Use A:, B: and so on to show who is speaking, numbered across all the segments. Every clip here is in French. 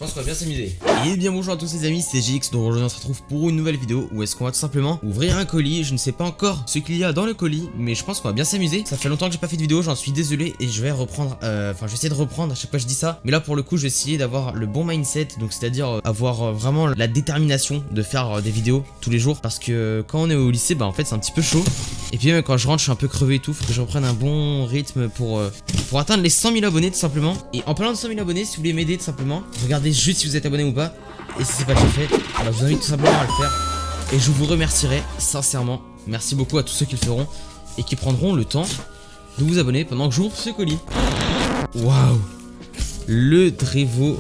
A: pense qu'on va bien s'amuser. Et bien bonjour à tous les amis, c'est GX, donc aujourd'hui on se retrouve pour une nouvelle vidéo où est-ce qu'on va tout simplement ouvrir un colis. Je ne sais pas encore ce qu'il y a dans le colis, mais je pense qu'on va bien s'amuser. Ça fait longtemps que j'ai pas fait de vidéo, j'en suis désolé et je vais reprendre, je vais essayer de reprendre, à chaque fois je dis ça. Mais là pour le coup je vais essayer d'avoir le bon mindset, donc c'est-à-dire avoir vraiment la détermination de faire des vidéos tous les jours. Parce que quand on est au lycée, bah en fait c'est un petit peu chaud. Et puis même quand je rentre je suis un peu crevé et tout, faut que je reprenne un bon rythme pour atteindre les 100 000 abonnés tout simplement. Et en parlant de 100 000 abonnés, si vous voulez m'aider tout simplement, regardez juste si vous êtes abonné ou pas. Et si c'est pas déjà fait, bah, je vous invite tout simplement à le faire. Et je vous remercierai sincèrement. Merci beaucoup à tous ceux qui le feront et qui prendront le temps de vous abonner pendant que j'ouvre ce colis. Waouh! Le Drevo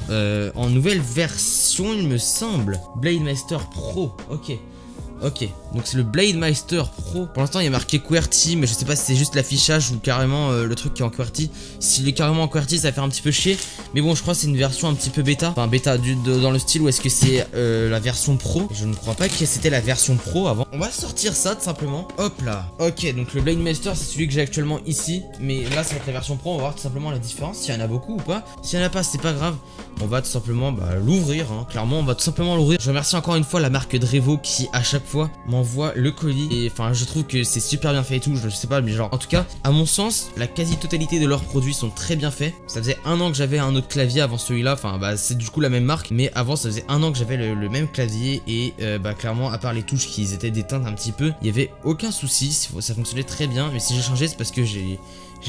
A: en nouvelle version il me semble. Blademeister Pro, ok, donc c'est le Blademeister Pro. Pour l'instant il y a marqué QWERTY, mais je sais pas si c'est juste l'affichage ou carrément le truc qui est en QWERTY. S'il est carrément en QWERTY ça va faire un petit peu chier. Mais bon je crois que c'est une version un petit peu bêta. Enfin bêta dans le style, ou est-ce que c'est la version pro? Je ne crois pas que c'était la version pro avant. On va sortir ça tout simplement. Hop là. Ok, donc le Blademeister c'est celui que j'ai actuellement ici. Mais là c'est avec la version pro, on va voir tout simplement la différence. S'il y en a beaucoup ou pas. S'il y en a pas c'est pas grave. On va tout simplement l'ouvrir, hein. Clairement on va tout simplement l'ouvrir. Je remercie encore une fois la marque Drevo qui à chaque fois m'envoie le colis. Et enfin je trouve que c'est super bien fait et tout. Je sais pas, mais genre en tout cas à mon sens la quasi-totalité de leurs produits sont très bien faits. Ça faisait un an que j'avais un autre clavier avant celui-là. Enfin c'est du coup la même marque. Mais avant ça faisait un an que j'avais le même clavier. Et clairement à part les touches qui étaient déteintes un petit peu, il y avait aucun souci. Ça fonctionnait très bien. Mais si j'ai changé c'est parce que j'ai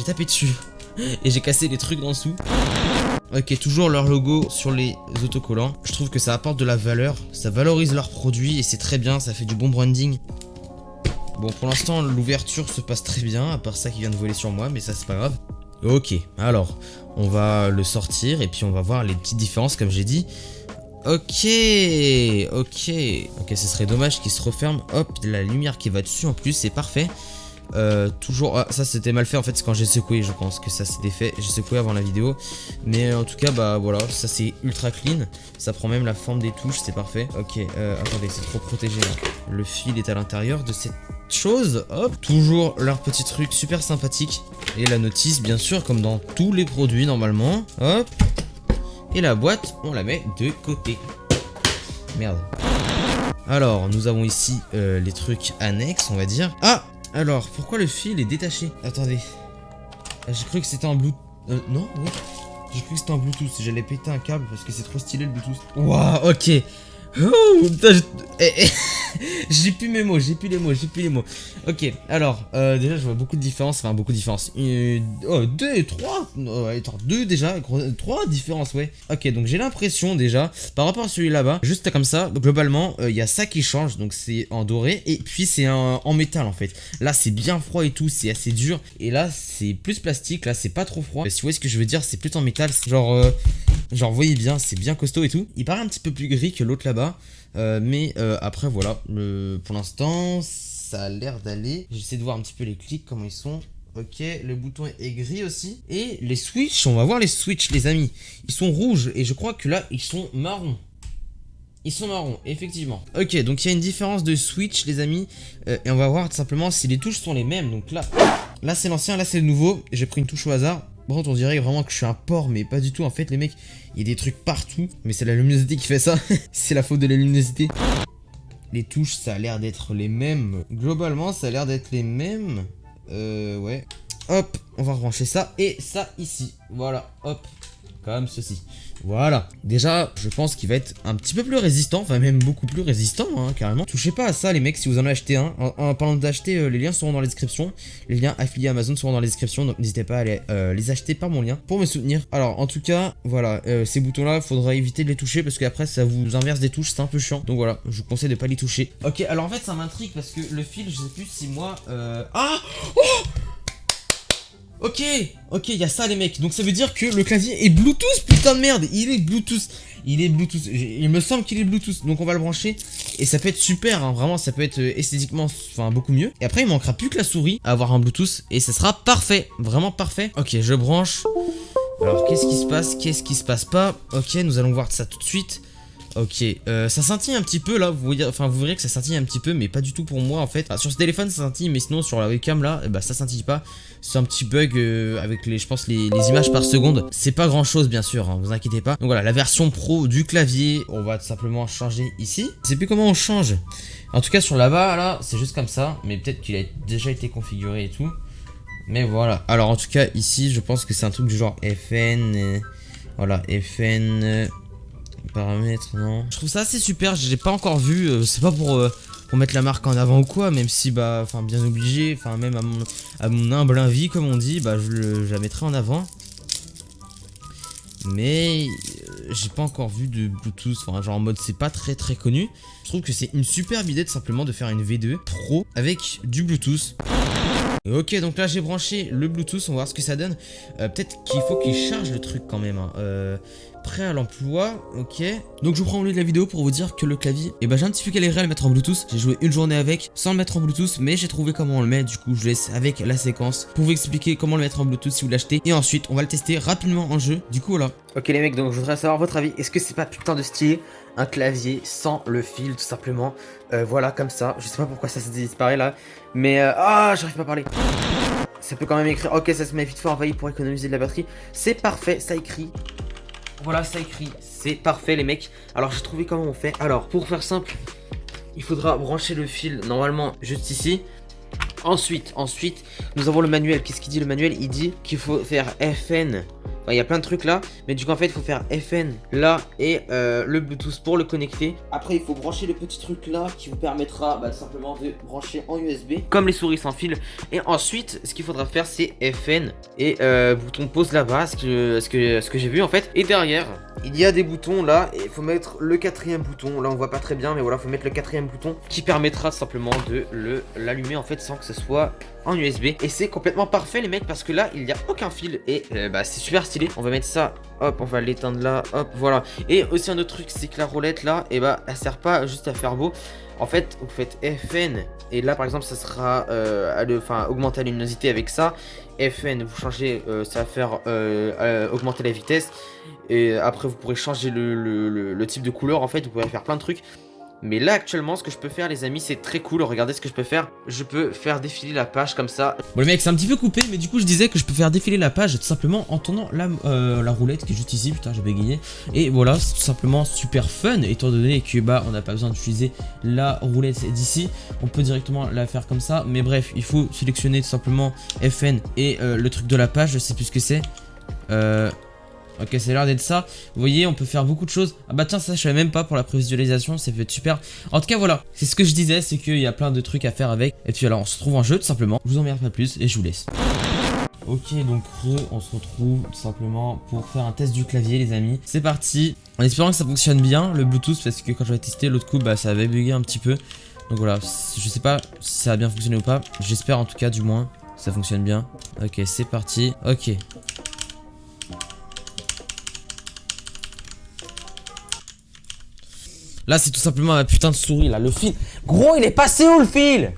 A: tapé dessus et j'ai cassé les trucs en dessous. Ok, toujours leur logo sur les autocollants. Je trouve que ça apporte de la valeur. Ça valorise leurs produits et c'est très bien. Ça fait du bon branding. Bon, pour l'instant, l'ouverture se passe très bien. À part ça qui vient de voler sur moi, mais ça c'est pas grave. Ok, alors, on va le sortir et puis on va voir les petites différences comme j'ai dit. Ok, ce serait dommage qu'il se referme. Hop, la lumière qui va dessus en plus, c'est parfait. Toujours, ça c'était mal fait en fait, c'est quand j'ai secoué, je pense que ça c'était fait, j'ai secoué avant la vidéo. Mais en tout cas voilà, ça c'est ultra clean. Ça prend même la forme des touches, c'est parfait. Ok, attendez, c'est trop protégé là. Le fil est à l'intérieur de cette chose. Hop, toujours leur petit truc super sympathique. Et la notice bien sûr comme dans tous les produits normalement. Hop. Et la boîte on la met de côté. Merde. Alors nous avons ici les trucs annexes on va dire. Ah! Alors, pourquoi le fil est détaché? Attendez. J'ai cru que c'était en Bluetooth. Non, oui. J'ai cru que c'était en Bluetooth. J'allais péter un câble parce que c'est trop stylé le Bluetooth. Waouh, ok. Oh, putain, j'ai plus mes mots, j'ai plus les mots. Ok, alors, déjà, je vois beaucoup de différences. Enfin, beaucoup de différences. Deux, trois. Attends, deux déjà. Trois différences, ouais. Ok, donc j'ai l'impression déjà, par rapport à celui là-bas, juste comme ça, globalement, il y a ça qui change. Donc c'est en doré. Et puis c'est en métal en fait. Là, c'est bien froid et tout. C'est assez dur. Et là, c'est plus plastique. Là, c'est pas trop froid. Si vous voyez ce que je veux dire, c'est plus en métal. Genre, vous voyez bien, c'est bien costaud et tout. Il paraît un petit peu plus gris que l'autre là-bas. Mais après voilà, pour l'instant ça a l'air d'aller. J'essaie de voir un petit peu les clics, comment ils sont. Ok, le bouton est gris aussi. Et les switches, on va voir les switches les amis. Ils sont rouges et je crois que là ils sont marrons. Ils sont marrons, effectivement. Ok, donc il y a une différence de switch les amis. Et on va voir tout simplement si les touches sont les mêmes. Donc là c'est l'ancien, là c'est le nouveau. J'ai pris une touche au hasard. Par contre on dirait vraiment que je suis un porc, mais pas du tout en fait les mecs. Il y a des trucs partout, mais c'est la luminosité qui fait ça. C'est la faute de la luminosité. Les touches ça a l'air d'être les mêmes. Globalement ça a l'air d'être les mêmes. Ouais. Hop, on va rebrancher ça et ça ici. Voilà, hop, comme ceci. Voilà, déjà je pense qu'il va être un petit peu plus résistant, enfin même beaucoup plus résistant hein, carrément. Touchez pas à ça les mecs si vous en achetez un. En parlant d'acheter, les liens seront dans la description. Les liens affiliés Amazon seront dans la description, donc n'hésitez pas à les acheter par mon lien pour me soutenir. Alors en tout cas, voilà, ces boutons là, faudra éviter de les toucher parce qu'après ça vous inverse des touches, c'est un peu chiant. Donc voilà, je vous conseille de pas les toucher. Ok, alors en fait ça m'intrigue parce que le fil, je sais plus si moi... Ah oh ok, il y a ça les mecs. Donc ça veut dire que le clavier est Bluetooth, putain de merde. Il est Bluetooth. Il me semble qu'il est Bluetooth. Donc on va le brancher. Et ça peut être super, hein. Vraiment ça peut être esthétiquement beaucoup mieux. Et après il manquera plus que la souris à avoir un Bluetooth. Et ça sera parfait, vraiment parfait. Ok, je branche. Alors qu'est-ce qui se passe, qu'est-ce qui se passe pas? Ok, nous allons voir ça tout de suite. Ok, ça scintille un petit peu là, vous voyez, enfin vous verrez que ça scintille un petit peu, mais pas du tout pour moi en fait. Enfin, sur ce téléphone ça scintille, mais sinon sur la webcam là, bah ça scintille pas. C'est un petit bug avec les, je pense les images par seconde. C'est pas grand chose bien sûr, hein, vous inquiétez pas. Donc voilà, la version pro du clavier, on va tout simplement changer ici. Je sais plus comment on change. En tout cas sur là-bas là, c'est juste comme ça, mais peut-être qu'il a déjà été configuré et tout. Mais voilà, alors en tout cas ici je pense que c'est un truc du genre FN, voilà FN, paramètres, non. Je trouve ça assez super, j'ai pas encore vu, c'est pas pour mettre la marque en avant ou quoi, même si bah, enfin bien obligé, enfin même à mon humble avis comme on dit, bah je la mettrai en avant. Mais j'ai pas encore vu de Bluetooth, enfin genre en mode c'est pas très connu. Je trouve que c'est une superbe idée de simplement de faire une V2 Pro avec du Bluetooth. Ok, donc là j'ai branché le Bluetooth, on va voir ce que ça donne. Peut-être qu'il faut qu'il charge le truc quand même, hein. Prêt à l'emploi, ok. Donc je vous prends au milieu de la vidéo pour vous dire que le clavier, et bah j'ai un petit peu galéré à le mettre en Bluetooth. J'ai joué une journée avec sans le mettre en Bluetooth, mais j'ai trouvé comment on le met. Du coup je laisse avec la séquence pour vous expliquer comment le mettre en Bluetooth si vous l'achetez. Et ensuite on va le tester rapidement en jeu. Du coup voilà.
B: Ok les mecs, donc je voudrais savoir votre avis. Est-ce que c'est pas putain de stylé un clavier sans le fil tout simplement? Voilà comme ça, je sais pas pourquoi ça se disparaît là. Mais j'arrive pas à parler. Ça peut quand même écrire, ok ça se met vite fait envahi pour économiser de la batterie. C'est parfait, ça écrit. Voilà ça écrit, c'est parfait les mecs. Alors j'ai trouvé comment on fait. Alors pour faire simple, il faudra brancher le fil normalement juste ici. Ensuite, nous avons le manuel. Qu'est-ce qu'il dit le manuel? Il dit qu'il faut faire FN. Enfin, il y a plein de trucs là. Mais du coup, en fait, il faut faire FN là et le Bluetooth pour le connecter. Après, il faut brancher le petit truc là qui vous permettra tout simplement de brancher en USB. Comme les souris sans fil. Et ensuite, ce qu'il faudra faire, c'est FN et bouton pause là-bas. Ce que j'ai vu en fait. Et derrière, il y a des boutons là. Et il faut mettre le quatrième bouton. Là, on voit pas très bien. Mais voilà, il faut mettre le quatrième bouton qui permettra simplement de l'allumer en fait sans que ce soit en USB. Et c'est complètement parfait les mecs parce que là il n'y a aucun fil. Et c'est super stylé. On va mettre ça, hop, on va l'éteindre là, hop, voilà. Et aussi un autre truc, c'est que la roulette là, et elle sert pas juste à faire beau. En fait, vous faites FN et là par exemple ça sera augmenter la luminosité avec ça. FN, vous changez, ça va faire augmenter la vitesse. Et après vous pourrez changer le type de couleur en fait, vous pourrez faire plein de trucs. Mais là actuellement ce que je peux faire les amis, c'est très cool. Regardez ce que je peux faire. Je peux faire défiler la page comme ça.
A: Bon les mecs, c'est un petit peu coupé, mais du coup je disais que je peux faire défiler la page tout simplement en tournant la roulette qui est juste ici. Putain, j'ai bégayé. Et voilà, c'est tout simplement super fun étant donné que on n'a pas besoin d'utiliser la roulette d'ici. On peut directement la faire comme ça. Mais bref, il faut sélectionner tout simplement FN et le truc de la page, je sais plus ce que c'est. Ok, ça a l'air d'être ça. Vous voyez, on peut faire beaucoup de choses. Ah bah tiens, ça je savais même pas pour la prévisualisation, ça peut être super. En tout cas voilà, c'est ce que je disais, c'est qu'il y a plein de trucs à faire avec. Et puis alors on se retrouve en jeu tout simplement. Je vous emmerde pas plus et je vous laisse. Ok, donc on se retrouve tout simplement pour faire un test du clavier les amis. C'est parti, en espérant que ça fonctionne bien le Bluetooth, parce que quand j'avais testé l'autre coup, ça avait bugué un petit peu. Donc voilà, je sais pas si ça a bien fonctionné ou pas. J'espère en tout cas du moins que ça fonctionne bien. Ok, c'est parti, ok. Là c'est tout simplement ma putain de souris là, le fil. Gros il est passé où le fil?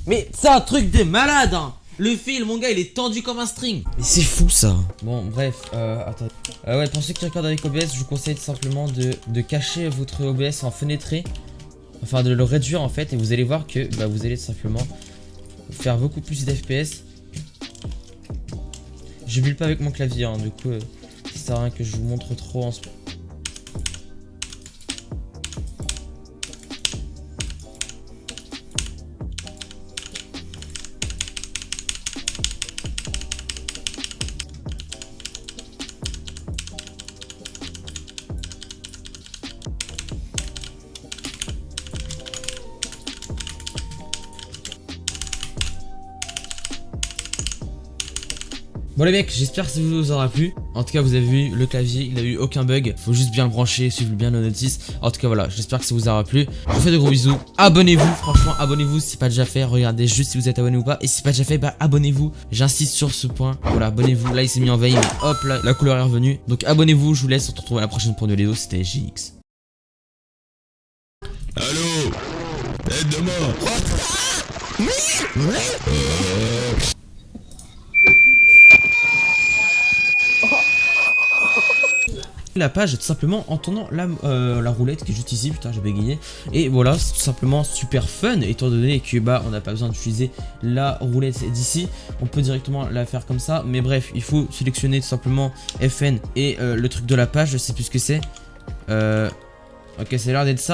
A: Mais c'est un truc de malade hein. Le fil mon gars il est tendu comme un string. Mais c'est fou ça. Bon bref, attends. Ouais, pour ceux qui regardent avec OBS, je vous conseille tout simplement de cacher votre OBS en fenêtré. Enfin de le réduire en fait, et vous allez voir que vous allez tout simplement faire beaucoup plus d'FPS. Je build pas avec mon clavier hein, du coup ça sert à rien que je vous montre trop en ce moment. Bon les mecs, j'espère que ça vous aura plu. En tout cas vous avez vu le clavier, il n'a eu aucun bug. Faut juste bien le brancher, suivre bien nos notices. En tout cas voilà, j'espère que ça vous aura plu. Je vous fais de gros bisous. Abonnez-vous, franchement abonnez-vous si c'est pas déjà fait. Regardez juste si vous êtes abonné ou pas. Et si c'est pas déjà fait, abonnez-vous. J'insiste sur ce point. Voilà, abonnez-vous. Là il s'est mis en veille, mais hop là, la couleur est revenue. Donc abonnez-vous, je vous laisse. On se retrouve à la prochaine pour une vidéo. C'était GX.
C: Allô? Aide-moi!
A: la page tout simplement en tournant la roulette qui est juste ici. Putain, j'ai bégayé. Et voilà, c'est tout simplement super fun étant donné que bah on n'a pas besoin d'utiliser la roulette d'ici. On peut directement la faire comme ça. Mais bref, il faut sélectionner tout simplement FN et le truc de la page. Je sais plus ce que c'est. Ok, ça a l'air d'être ça.